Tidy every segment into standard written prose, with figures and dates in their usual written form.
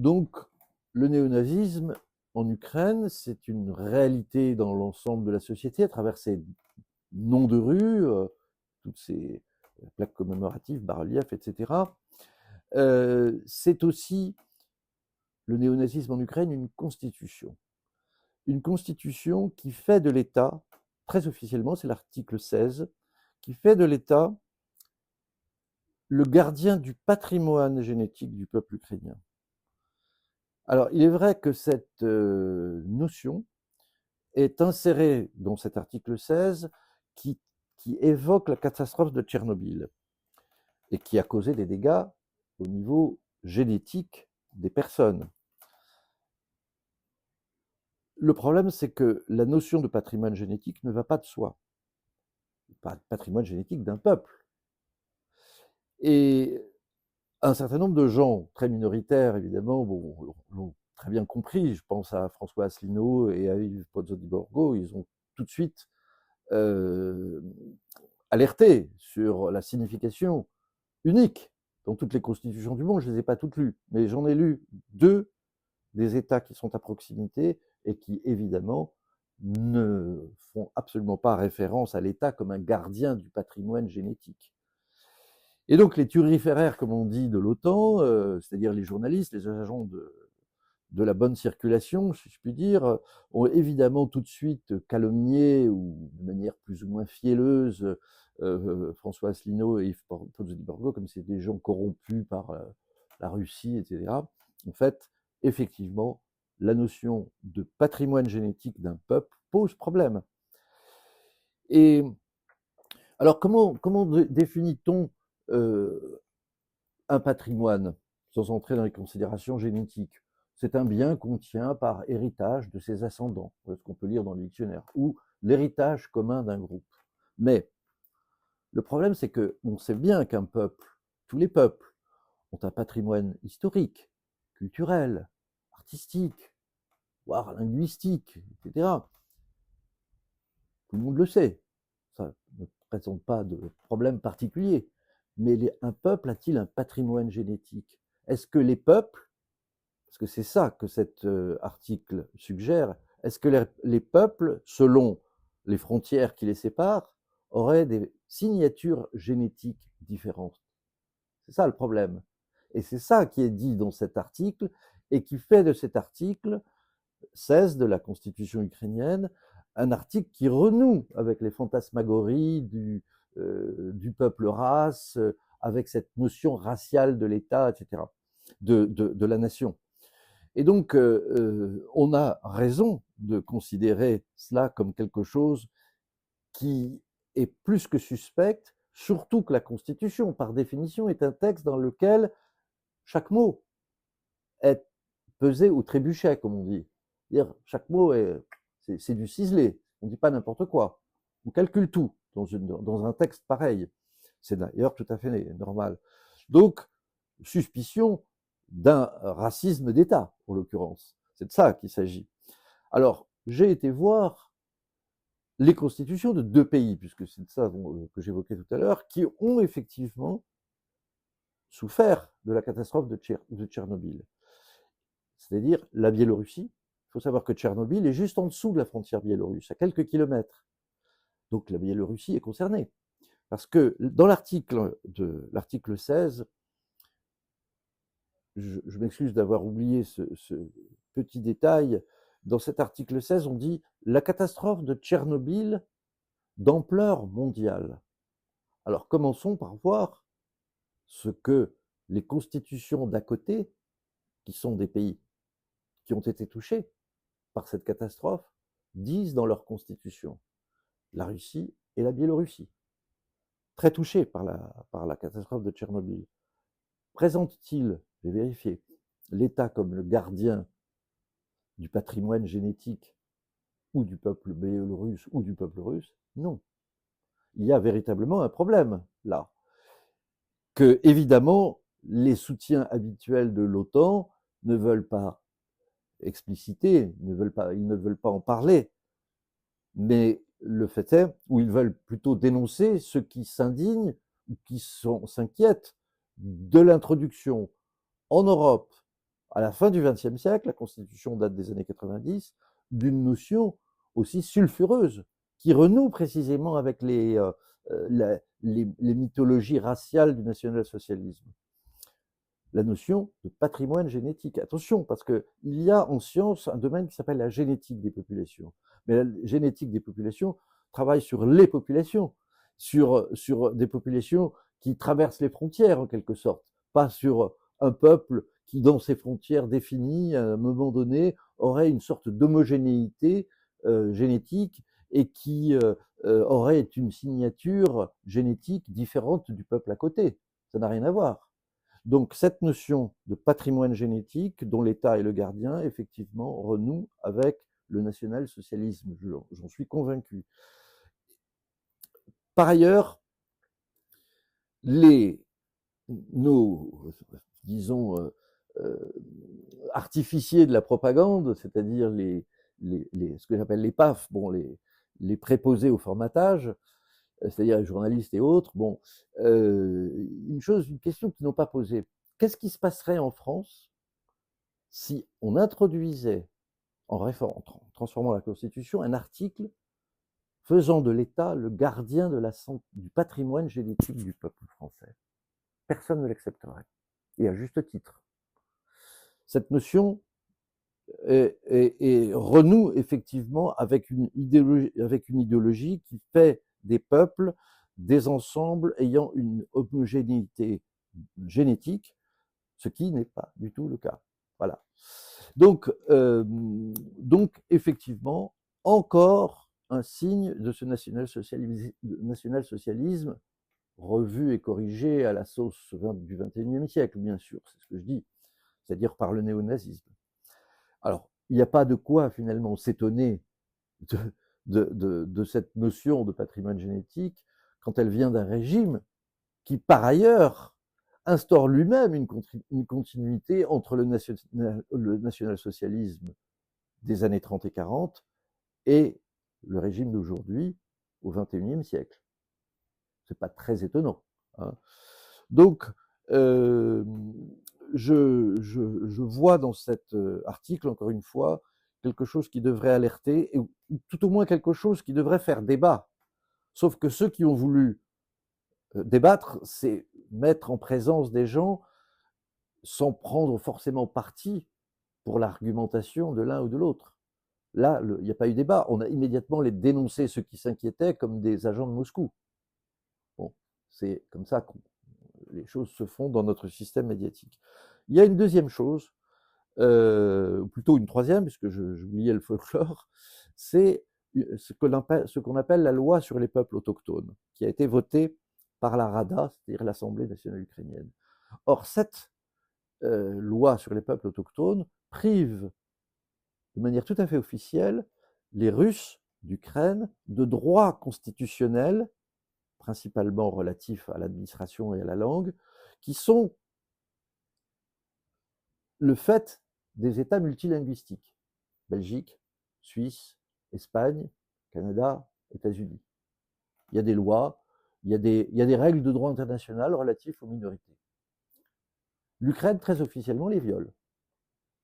Donc, le néonazisme en Ukraine, c'est une réalité dans l'ensemble de la société à travers ses noms de rue, toutes ces plaques commémoratives, bas-reliefs, etc. C'est aussi, le néonazisme en Ukraine, une constitution qui fait de l'État, très officiellement, c'est l'article 16, qui fait de l'État le gardien du patrimoine génétique du peuple ukrainien. Alors, il est vrai que cette notion est insérée dans cet article 16 qui, qui évoque la catastrophe de Tchernobyl et qui a causé des dégâts au niveau génétique des personnes. Le problème, c'est que la notion de patrimoine génétique ne va pas de soi. Patrimoine génétique d'un peuple. Et un certain nombre de gens, très minoritaires évidemment, l'ont très bien compris. Je pense à François Asselineau et à Yves Pozzo-di-Borgo. Ils ont tout de suite alerté sur la signification unique dans toutes les constitutions du monde. Je ne les ai pas toutes lues, mais j'en ai lu 2 des États qui sont à proximité et qui, évidemment, ne font absolument pas référence à l'État comme un gardien du patrimoine génétique. Et donc les turiféraires, comme on dit, de l'OTAN, c'est-à-dire les journalistes, les agents de la bonne circulation, si je puis dire, ont évidemment tout de suite calomnié, ou de manière plus ou moins fielleuse, François Asselineau et Yves Pozzo-di-Borgo, comme c'est des gens corrompus par la Russie, etc. En fait, effectivement, la notion de patrimoine génétique d'un peuple pose problème. Et alors, comment définit-on un patrimoine sans entrer dans les considérations génétiques? C'est un bien qu'on tient par héritage de ses ascendants, ce qu'on peut lire dans le dictionnaire, ou l'héritage commun d'un groupe. Mais le problème, c'est qu'on sait bien qu'un peuple, tous les peuples, ont un patrimoine historique, culturel, artistique, voire linguistique, etc. Tout le monde le sait. Ça ne présente pas de problème particulier. Mais un peuple a-t-il un patrimoine génétique? Est-ce que les peuples, parce que c'est ça que cet article suggère, est-ce que les peuples, selon les frontières qui les séparent, auraient des signatures génétiques différentes? C'est ça le problème. Et c'est ça qui est dit dans cet article et qui fait de cet article 16 de la Constitution ukrainienne un article qui renoue avec les fantasmagories du peuple race, avec cette notion raciale de l'État, etc., de la nation. Et donc, on a raison de considérer cela comme quelque chose qui est plus que suspect, surtout que la Constitution, par définition, est un texte dans lequel chaque mot est pesé ou trébuchet, comme on dit. C'est-à-dire, chaque mot c'est du ciselé. On ne dit pas n'importe quoi. On calcule tout dans un texte pareil. C'est d'ailleurs tout à fait normal. Donc, suspicion d'un racisme d'État, en l'occurrence. C'est de ça qu'il s'agit. Alors, j'ai été voir les constitutions de 2 pays, puisque c'est de ça que j'évoquais tout à l'heure, qui ont effectivement souffert de la catastrophe de Tchernobyl. C'est-à-dire la Biélorussie. Il faut savoir que Tchernobyl est juste en dessous de la frontière biélorusse, à quelques kilomètres. Donc la Biélorussie est concernée. Parce que dans l'article 16, je m'excuse d'avoir oublié ce petit détail, dans cet article 16, on dit « la catastrophe de Tchernobyl d'ampleur mondiale ». Alors commençons par voir ce que les constitutions d'à côté, qui sont des pays qui ont été touchés par cette catastrophe, disent dans leur constitution. La Russie et la Biélorussie, très touchés par la catastrophe de Tchernobyl. Présentent-ils, j'ai vérifié, l'État comme le gardien du patrimoine génétique ou du peuple biélorusse ou du peuple russe? Non. Il y a véritablement un problème là. Que, évidemment, les soutiens habituels de l'OTAN ne veulent pas expliciter, ils ne veulent pas en parler. Mais le fait est, ou ils veulent plutôt dénoncer ceux qui s'indignent ou qui s'inquiètent de l'introduction en Europe, à la fin du XXe siècle, la Constitution date des années 90, d'une notion aussi sulfureuse, qui renoue précisément avec les mythologies raciales du national-socialisme. La notion de patrimoine génétique. Attention, parce qu'il y a en science un domaine qui s'appelle la génétique des populations. Mais la génétique des populations travaille sur les populations, sur des populations qui traversent les frontières en quelque sorte, pas sur un peuple qui, dans ses frontières définies, à un moment donné, aurait une sorte d'homogénéité génétique et qui aurait une signature génétique différente du peuple à côté. Ça n'a rien à voir. Donc cette notion de patrimoine génétique, dont l'État est le gardien, effectivement, renoue avec le national-socialisme. J'en suis convaincu. Par ailleurs, nos, disons, artificiers de la propagande, c'est-à-dire ce que j'appelle les PAF, bon, les préposés au formatage, c'est-à-dire les journalistes et autres, bon, une question qu'ils n'ont pas posée. Qu'est-ce qui se passerait en France si on introduisait, en transformant la Constitution, un article faisant de l'État le gardien du patrimoine génétique du peuple français? Personne ne l'accepterait, et à juste titre. Cette notion renoue effectivement avec une idéologie qui fait des peuples des ensembles ayant une homogénéité génétique, ce qui n'est pas du tout le cas. Voilà. Donc effectivement, encore un signe de ce national-socialisme revu et corrigé à la sauce du XXIe siècle, bien sûr, c'est ce que je dis, c'est-à-dire par le néonazisme. Alors, il n'y a pas de quoi finalement s'étonner de cette notion de patrimoine génétique quand elle vient d'un régime qui, par ailleurs, instaure lui-même une continuité entre le national-socialisme des années 30 et 40 et le régime d'aujourd'hui au XXIe siècle. C'est pas très étonnant. Hein. Donc, je vois dans cet article, encore une fois, quelque chose qui devrait alerter, ou tout au moins quelque chose qui devrait faire débat. Sauf que ceux qui ont voulu débattre, c'est mettre en présence des gens sans prendre forcément parti pour l'argumentation de l'un ou de l'autre. Là, il n'y a pas eu débat. On a immédiatement les dénoncé ceux qui s'inquiétaient comme des agents de Moscou. Bon, c'est comme ça que les choses se font dans notre système médiatique. Il y a une deuxième chose, ou plutôt une troisième, puisque j'oubliais le folklore, c'est ce qu'on appelle la loi sur les peuples autochtones, qui a été votée par la Rada, c'est-à-dire l'Assemblée nationale ukrainienne. Or, cette loi sur les peuples autochtones prive de manière tout à fait officielle les Russes d'Ukraine de droits constitutionnels, principalement relatifs à l'administration et à la langue, qui sont le fait des États multilinguistiques, Belgique, Suisse, Espagne, Canada, États-Unis. Il y a des lois, il y a des règles de droit international relatifs aux minorités. L'Ukraine, très officiellement, les viole.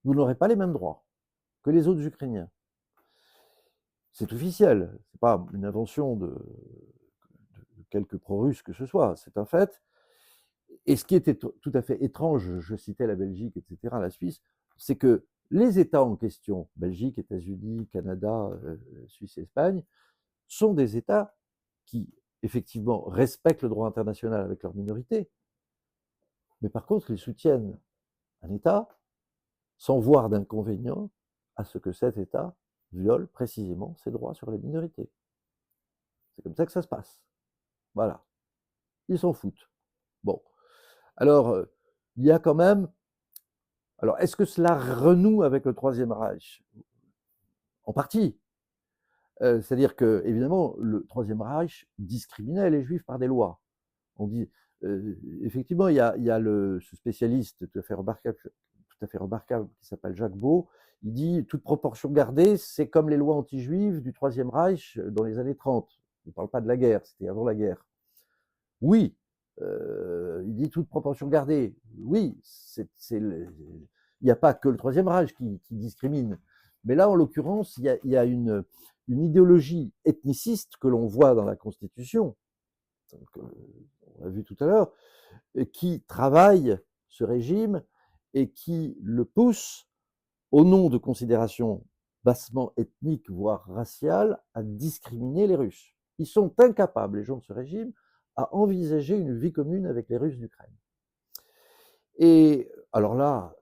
Vous n'aurez pas les mêmes droits que les autres Ukrainiens. C'est officiel, c'est pas une invention de quelques pro-russes que ce soit, c'est un fait. Et ce qui était tout à fait étrange, je citais la Belgique, etc., la Suisse, c'est que les États en question, Belgique, États-Unis, Canada, Suisse et Espagne, sont des États qui, effectivement, respectent le droit international avec leurs minorités, mais par contre, ils soutiennent un État sans voir d'inconvénient à ce que cet État viole précisément ses droits sur les minorités. C'est comme ça que ça se passe. Voilà. Ils s'en foutent. Bon. Alors, il y a quand même... Alors, est-ce que cela renoue avec le Troisième Reich? En partie. C'est-à-dire que, évidemment, le Troisième Reich discriminait les Juifs par des lois. On dit, effectivement, il y a ce spécialiste tout à fait remarquable qui s'appelle Jacques Beau. Il dit, toute proportion gardée, c'est comme les lois anti-juives du Troisième Reich dans les années 30. On ne parle pas de la guerre, c'était avant la guerre. Oui, il dit toute proportion gardée. Oui, Il n'y a pas que le Troisième Reich qui discrimine. Mais là, en l'occurrence, il y a une idéologie ethniciste que l'on voit dans la Constitution, on l'a vu tout à l'heure, qui travaille ce régime et qui le pousse, au nom de considérations bassement ethniques, voire raciales, à discriminer les Russes. Ils sont incapables, les gens de ce régime, à envisager une vie commune avec les Russes d'Ukraine. Et alors là,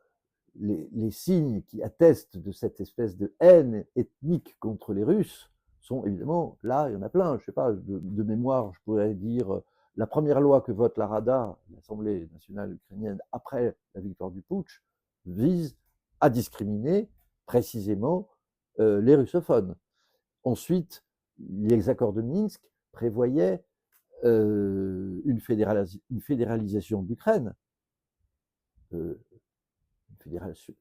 les signes qui attestent de cette espèce de haine ethnique contre les Russes sont évidemment, là, il y en a plein, je ne sais pas, de mémoire, je pourrais dire, la première loi que vote la Rada, l'Assemblée nationale ukrainienne, après la victoire du putsch, vise à discriminer précisément les russophones. Ensuite, les accords de Minsk prévoyaient une fédéralisation de l'Ukraine.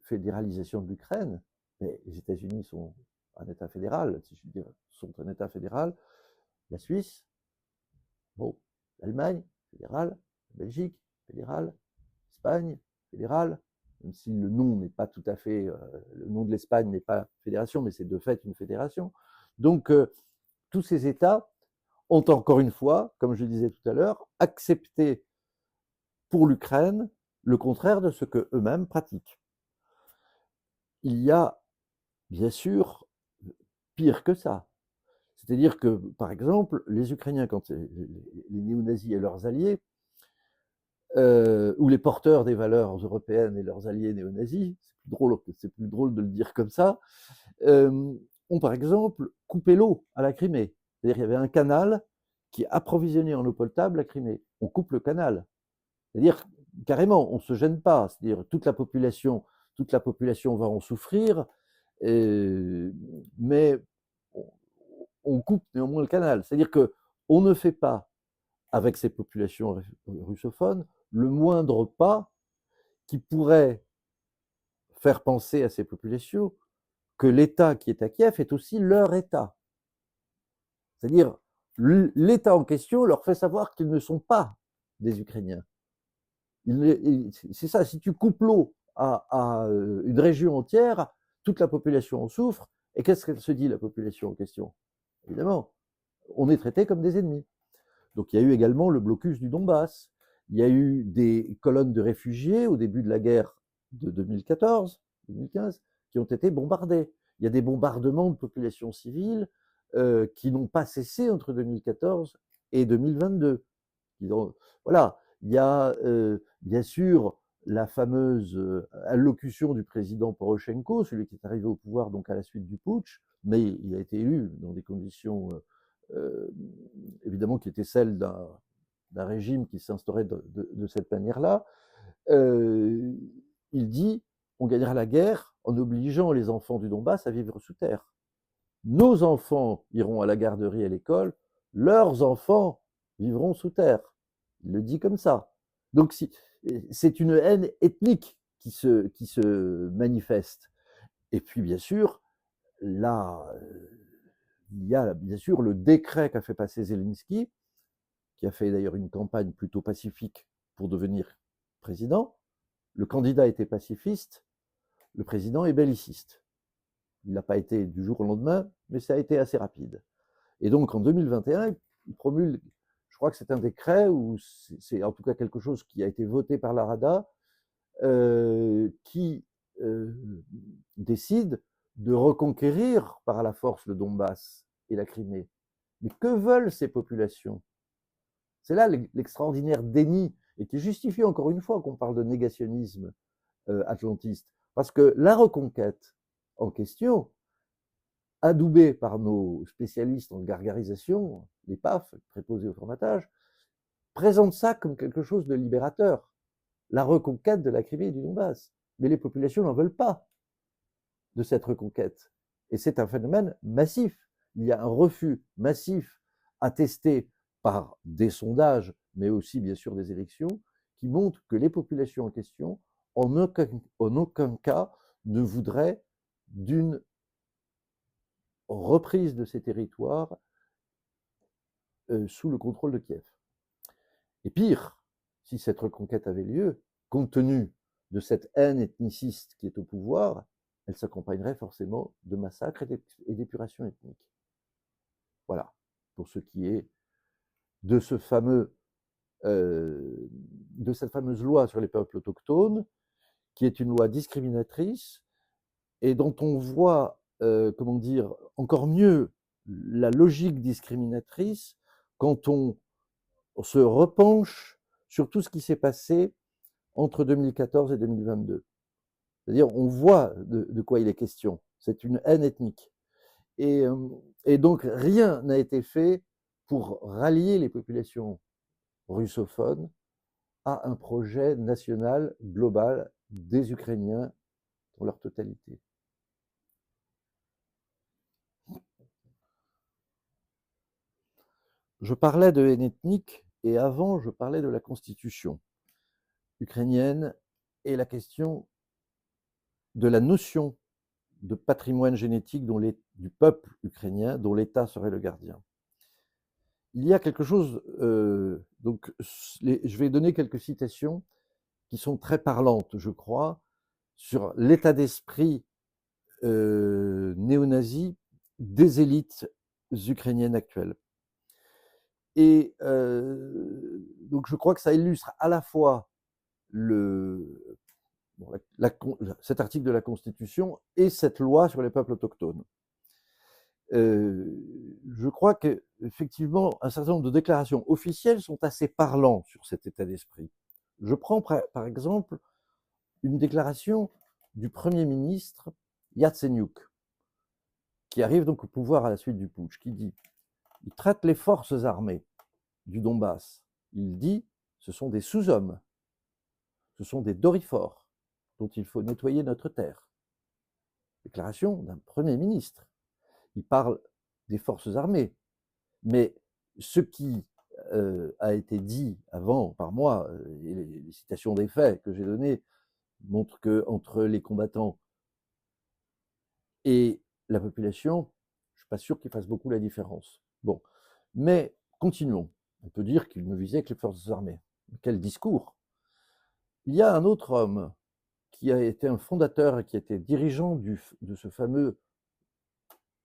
Fédéralisation de l'Ukraine, mais les États-Unis sont un État fédéral, si je veux dire, sont un État fédéral, la Suisse, bon, l'Allemagne, fédérale, la Belgique, fédérale, l'Espagne, fédérale, même si le nom n'est pas tout à fait, le nom de l'Espagne n'est pas fédération, mais c'est de fait une fédération. Donc, tous ces États ont encore une fois, comme je disais tout à l'heure, accepté pour l'Ukraine le contraire de ce que eux-mêmes pratiquent. Il y a, bien sûr, pire que ça. C'est-à-dire que, par exemple, les Ukrainiens, quand les néo-nazis et leurs alliés, ou les porteurs des valeurs européennes et leurs alliés néo-nazis, c'est plus drôle de le dire comme ça, ont par exemple coupé l'eau à la Crimée. C'est-à-dire qu'il y avait un canal qui approvisionnait en eau potable la Crimée. On coupe le canal. C'est-à-dire carrément, on ne se gêne pas. C'est-à-dire toute la population va en souffrir, mais on coupe néanmoins le canal. C'est-à-dire qu'on ne fait pas, avec ces populations russophones, le moindre pas qui pourrait faire penser à ces populations que l'État qui est à Kiev est aussi leur État. C'est-à-dire, l'État en question leur fait savoir qu'ils ne sont pas des Ukrainiens. C'est ça, si tu coupes l'eau à une région entière, toute la population en souffre. Et qu'est-ce qu'elle se dit, la population en question? Évidemment, on est traité comme des ennemis. Donc il y a eu également le blocus du Donbass. Il y a eu des colonnes de réfugiés au début de la guerre de 2014-2015 qui ont été bombardées. Il y a des bombardements de populations civiles qui n'ont pas cessé entre 2014 et 2022. Voilà, il y a bien sûr la fameuse allocution du président Poroshenko, celui qui est arrivé au pouvoir donc à la suite du putsch, mais il a été élu dans des conditions évidemment qui étaient celles d'un régime qui s'instaurait de cette manière-là. Il dit on gagnera la guerre en obligeant les enfants du Donbass à vivre sous terre. Nos enfants iront à la garderie et à l'école, leurs enfants vivront sous terre. Il le dit comme ça. Donc c'est une haine ethnique qui se manifeste. Et puis bien sûr, là, il y a bien sûr le décret qu'a fait passer Zelensky, qui a fait d'ailleurs une campagne plutôt pacifique pour devenir président. Le candidat était pacifiste, le président est belliciste. Il n'a pas été du jour au lendemain, mais ça a été assez rapide. Et donc en 2021, il promulgue, je crois que c'est un décret, ou c'est en tout cas quelque chose qui a été voté par la Rada, qui décide de reconquérir par la force le Donbass et la Crimée. Mais que veulent ces populations? C'est là l'extraordinaire déni, et qui justifie encore une fois qu'on parle de négationnisme atlantiste. Parce que la reconquête en question, adoubée par nos spécialistes en gargarisation, les PAF, préposés au formatage, présente ça comme quelque chose de libérateur. La reconquête de la Crimée et du Donbass. Mais les populations n'en veulent pas de cette reconquête. Et c'est un phénomène massif. Il y a un refus massif attesté par des sondages, mais aussi bien sûr des élections, qui montrent que les populations en question, en aucun cas, ne voudraient d'une reprise de ces territoires sous le contrôle de Kiev. Et pire, si cette reconquête avait lieu, compte tenu de cette haine ethniciste qui est au pouvoir, elle s'accompagnerait forcément de massacres et d'épuration ethnique. Voilà, pour ce qui est de ce fameux, de cette fameuse loi sur les peuples autochtones, qui est une loi discriminatrice et dont on voit, comment dire, encore mieux la logique discriminatrice quand on se repenche sur tout ce qui s'est passé entre 2014 et 2022. C'est-à-dire, on voit de quoi il est question. C'est une haine ethnique. Et donc, rien n'a été fait pour rallier les populations russophones à un projet national global des Ukrainiens dans leur totalité. Je parlais de haine ethnique et avant, je parlais de la constitution ukrainienne et la question de la notion de patrimoine génétique du peuple ukrainien dont l'État serait le gardien. Il y a quelque chose, donc je vais donner quelques citations qui sont très parlantes, je crois, sur l'état d'esprit néo-nazi des élites ukrainiennes actuelles. Et donc je crois que ça illustre à la fois cet article de la Constitution et cette loi sur les peuples autochtones. Je crois qu'effectivement, un certain nombre de déclarations officielles sont assez parlantes sur cet état d'esprit. Je prends par exemple une déclaration du Premier ministre Yatsenyuk, qui arrive donc au pouvoir à la suite du putsch, qui dit « Il traite les forces armées du Donbass. Il dit « Ce sont des sous-hommes, ce sont des dorifores dont il faut nettoyer notre terre. » Déclaration d'un Premier ministre. Il parle des forces armées. Mais ce qui a été dit avant par moi, et les citations des faits que j'ai données, montrent qu'entre les combattants et la population, je ne suis pas sûr qu'ils fassent beaucoup la différence. Bon, mais continuons. On peut dire qu'il ne visait que les forces armées. Quel discours! Il y a un autre homme qui a été un fondateur et qui était dirigeant de ce fameux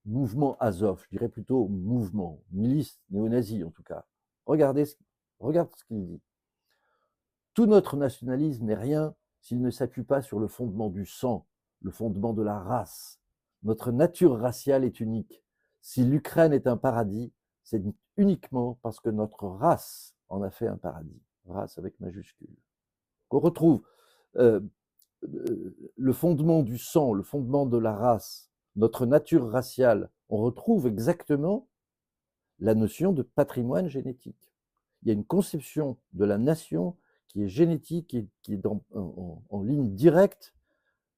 mouvement Azov, je dirais plutôt mouvement, milice néo-nazie en tout cas. Regarde ce qu'il dit. Tout notre nationalisme n'est rien s'il ne s'appuie pas sur le fondement du sang, le fondement de la race. Notre nature raciale est unique. Si l'Ukraine est un paradis, c'est uniquement parce que notre race en a fait un paradis. Race avec majuscule. On retrouve le fondement du sang, le fondement de la race, notre nature raciale, on retrouve exactement la notion de patrimoine génétique. Il y a une conception de la nation qui est génétique et qui est en ligne directe,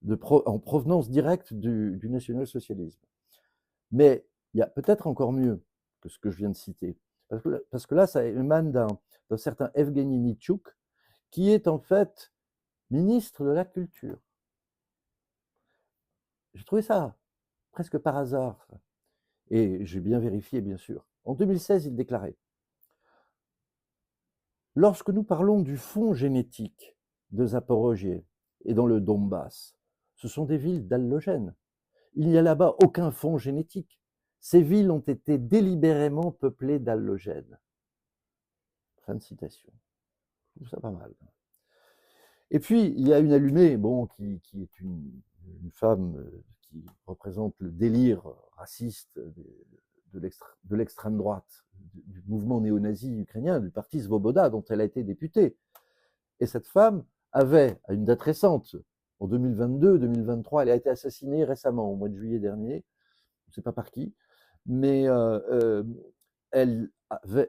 en provenance directe du national-socialisme. Mais il y a peut-être encore mieux que ce que je viens de citer, parce que là, ça émane d'un certain Evgeny Nitchouk, qui est en fait ministre de la Culture. J'ai trouvé ça presque par hasard, et j'ai bien vérifié, bien sûr. En 2016, il déclarait « Lorsque nous parlons du fonds génétique de Zaporogie et dans le Donbass, ce sont des villes d'allogènes. Il n'y a là-bas aucun fonds génétique. Ces villes ont été délibérément peuplées d'allogènes. » Fin de citation. Je trouve ça pas mal. Et puis, il y a une allumée, bon, qui est une femme qui représente le délire raciste de l'extrême droite, du mouvement néo-nazi ukrainien, du parti Svoboda, dont elle a été députée. Et cette femme avait, à une date récente, en 2022-2023, elle a été assassinée récemment, au mois de juillet dernier, je ne sais pas par qui, mais elle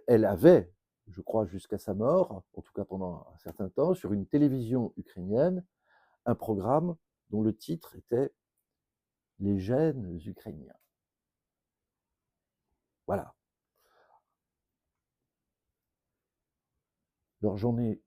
avait, je crois jusqu'à sa mort, en tout cas pendant un certain temps, sur une télévision ukrainienne, un programme dont le titre était « Les gènes ukrainiens ». Voilà. Alors j'en ai